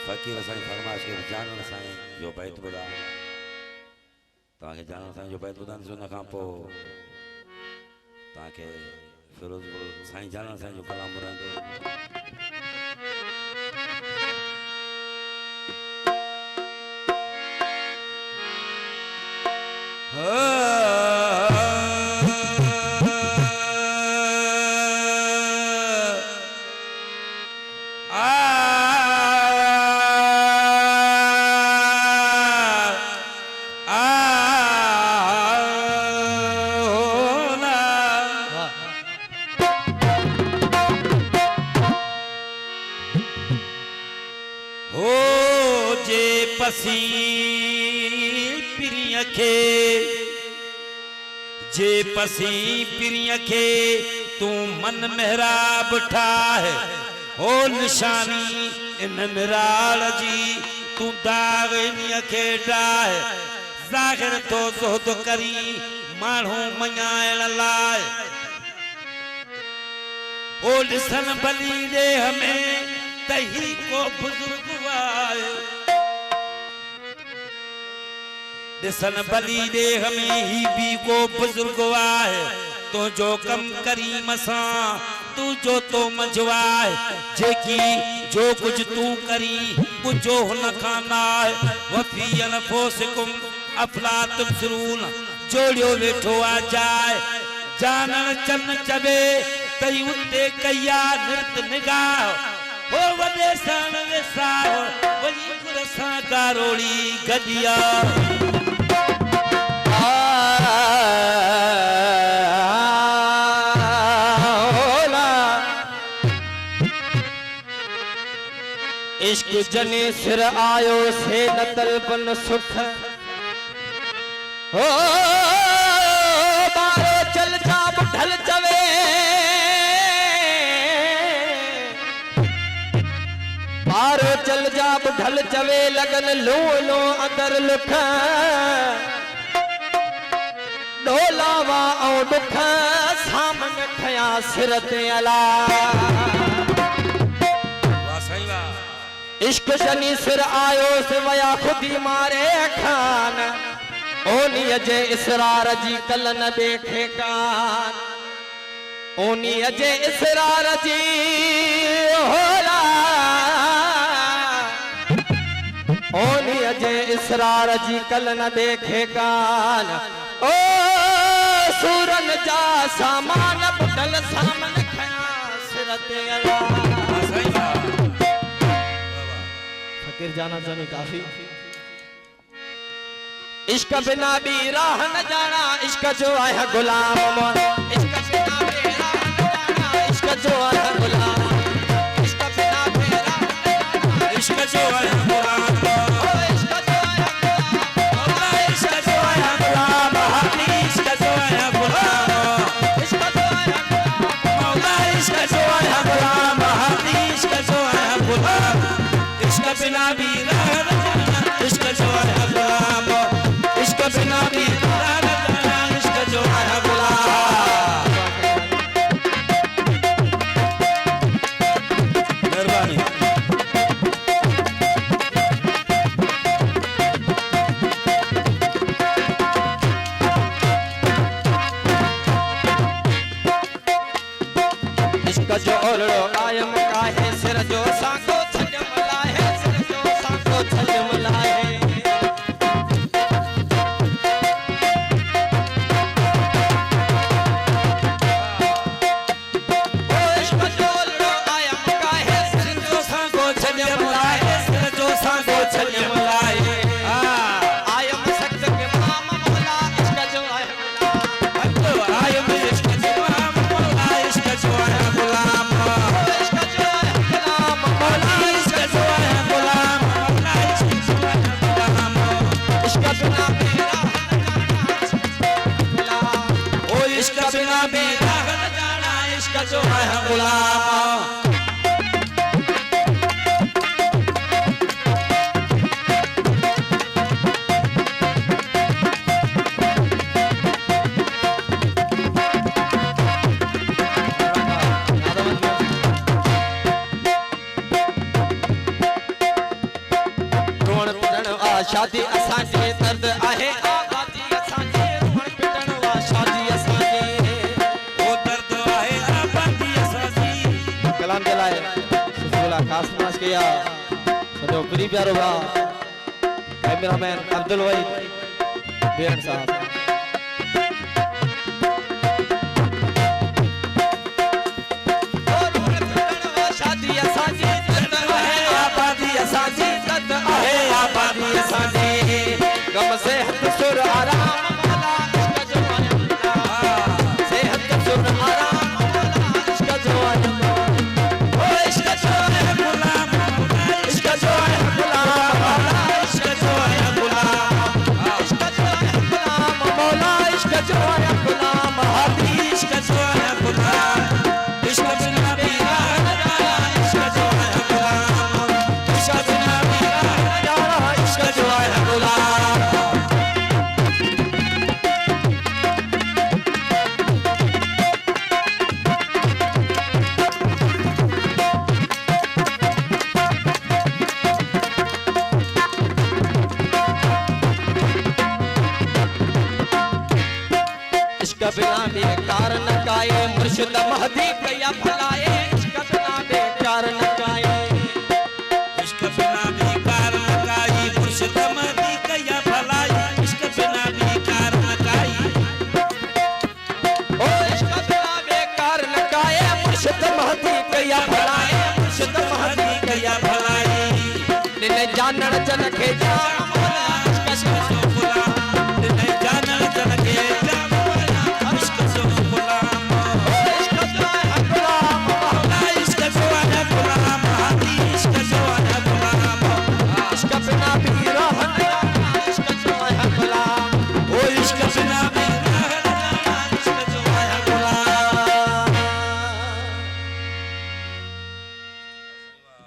फकीर साईं फरमाइश के जानन साईं जो बैत बुधा ताके जानन साईं जो बैत बुधान जो न खां पो ताके फिरोजपुर साईं जानन साईं जो कलाम रहंदो जे पसी पिरिय के तू मन मेहराब ठाह हो निशानी इन निराल जी तू दाग इन के डाह जाहिर तो ज़ुहद करी मानू मयाण लाए ओ लिसन बली दे हमें तही को बुजुर्ग आए दिसन बली दे हमें ही भी को बुजुर्ग आए तो जो कम करी मसा तू जो तो मजवाए जेकी जो कुछ तू करी कुछ न खाना वफी अनफुसिकुम अफला तुबसिरून जोड़ियो वेठो आ जाए जानन चन चबे तई उते कया नृत निगाह हो वदे सन वेसाओ वली कुरसा कारोड़ी गदिया इश्क जने सिर आयो से न तलबन सुख हो बारो चल जा ढल चवे बारो चल जा ढल चवे लगन लो लो अंदर लुख डोलावा और दुख सामने ठया सिर ते अला इश्क शनि सिर आयो से वया खुदी मारे खान ओनी अजे इसरार जी कल न देखे कान ओनी अजे इसरार जी होला ओनी अजे इसरार जी कल न देखे कान ओ सूरन जा सामान बुटल सामन खया सिर ते अला फकीर जाना जाने काफी इश्क बिना भी राह न जाना इश्क जो आया गुलाम इश्क बिना भी राह न जाना इश्क जो आया गुलाम इश्क बिना भी राह न जाना इश्क जो आया गुलाम इश्क जो आया गुलाम इश्क जो आया गुलाम इश्क जो आया इश्क जो आया गुलाम इश्क जो आया गुलाम इश्क बिना भी राह न जाना इश्क जो आया गुलाम इश्क बिना भी राह न जाना इश्क जो आया गुलाम मेहरबानी इश्क जो ओलड़ो कायम काहे सिर जो सांको जो है गुलाम शादी असांजे दर्द आहे आबादी असांजे रुअण पिटण वा शादी असांजे वो दर्द आहे आबादी असांजी कलाम जे लाइ सुला ख़ास नाच कया सॼो प्री प्यारो भाउ कैमरामैन अब्दुल वहीद बेरन साहब गम सेहत सुर आराम मौला इश्क जो आया सेहत सुर आराम मौला इश्क जो आया ओ इश्क जो आया गुलाम इश्क जो आया गुलाम इश्क जो आया गुलाम इश्क जो आया गुलाम मौला इश्क जो आया गुलाम हादी इश्क जो आया गुलाम इश्क बिना भी इश्क जो आया गुलाम इश्क बिना भी इश्क जो आया गुलाम इश्क बिना बेकार न काए मुर्शिद महदी कया भलाए इश्क बिना बेकार न काए इश्क बिना भी कार न काई मुर्शिद महदी कया भलाई इश्क बिना भी कार न काई ओ इश्क बिना बेकार न काए मुर्शिद महदी कया भलाए मुर्शिद महदी कया भलाई दिन जानण जन के जा मौला इश्क जो गुलाम ने जानल जन के इश्क जो गुलाम इश्क जो आया गुलाम इश्क जो आया गुलाम हादी इश्क जो आया गुलाम इश्क बिना भी रहन